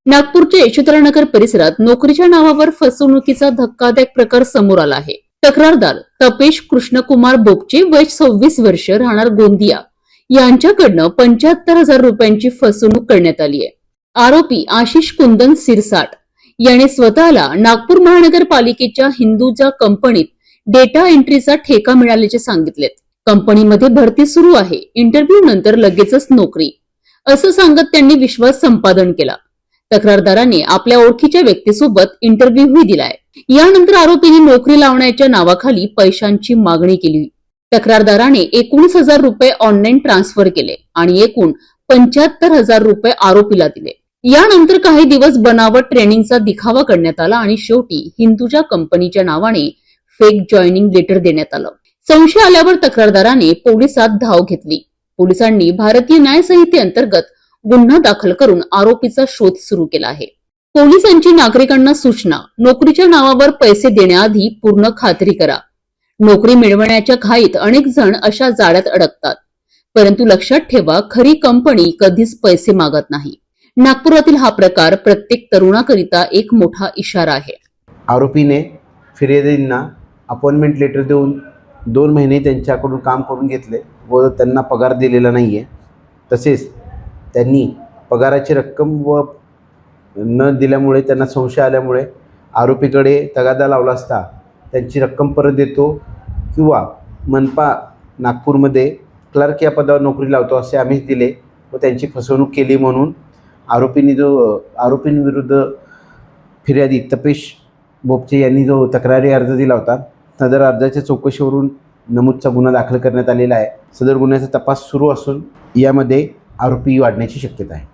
नागपूरच्या यशोधरानगर परिसरात नोकरीच्या नावावर फसवणुकीचा धक्कादायक प्रकार समोर आला आहे। तक्रारदार तपेश कृष्णकुमार बोपचे वय 26 वर्ष, राहणार गोंदिया यांच्याकडनं 75,000 रुपयांची फसवणूक करण्यात आली आहे। आरोपी आशिष कुंदन सिरसाट याने स्वतःला नागपूर महानगरपालिकेच्या हिंदुजा कंपनीत डेटा एंट्रीचा ठेका मिळाल्याचे सांगितलेत। कंपनीमध्ये भरती सुरू आहे, इंटरव्ह्यू नंतर लगेचच नोकरी, असं सांगत त्यांनी विश्वास संपादन केला। तक्रारदाराने आपल्या ओळखीच्या व्यक्तीसोबत इंटरव्ह्यूही दिलाय। यानंतर आरोपींनी नोकरी लावण्याच्या नावाखाली पैशांची मागणी केली। तक्रारदाराने 19,000 रुपये ऑनलाईन ट्रान्सफर केले आणि एकूण 75,000 रुपये आरोपीला दिले। यानंतर काही दिवस बनावट ट्रेनिंगचा दिखावा करण्यात आला आणि शेवटी हिंदुजा कंपनीच्या नावाने फेक जॉईनिंग लेटर देण्यात आलं। संशय आल्यावर तक्रारदाराने पोलिसात धाव घेतली। पोलिसांनी भारतीय न्याय संहितेअंतर्गत गुन्हा दाखल करून आरोपीचा शोध सुरू केला आहे। पोलिसांची नागरिकांना सूचना, नोकरीच्या नावावर पैसे देण्याआधी पूर्ण खात्री करा। नोकरी मिळवण्याच्या घाईत अनेक जण अशा जाळ्यात अडकतात, परंतु लक्षात ठेवा, खरी कंपनी कधीच पैसे मागत नाही। नागपुरातील हा प्रकार प्रत्येक तरुणाकरिता एक मोठा इशारा आहे। आरोपीने फिर्यादींना अपॉइंटमेंट लेटर देऊन 2 महिने त्यांच्याकडून काम करून घेतले व त्यांना पगार दिलेला नाहीये। तसेच त्यांनी पगाराची रक्कम व न दिल्यामुळे त्यांना संशय आल्यामुळे आरोपीकडे तगादा लावला असता त्यांची रक्कम परत देतो किंवा मनपा नागपूरमध्ये क्लर्क या पदावर नोकरी लावतो असे आमिष दिले व त्यांची फसवणूक केली म्हणून आरोपींविरुद्ध फिर्यादी तपेश बोपचे यांनी जो तक्रारी अर्ज दिला होता, सदर अर्जाच्या चौकशीवरून नमूदचा गुन्हा दाखल करण्यात आलेला आहे। सदर गुन्ह्याचा तपास सुरू असून यामध्ये आरोपी वाढण्याची शक्यता आहे।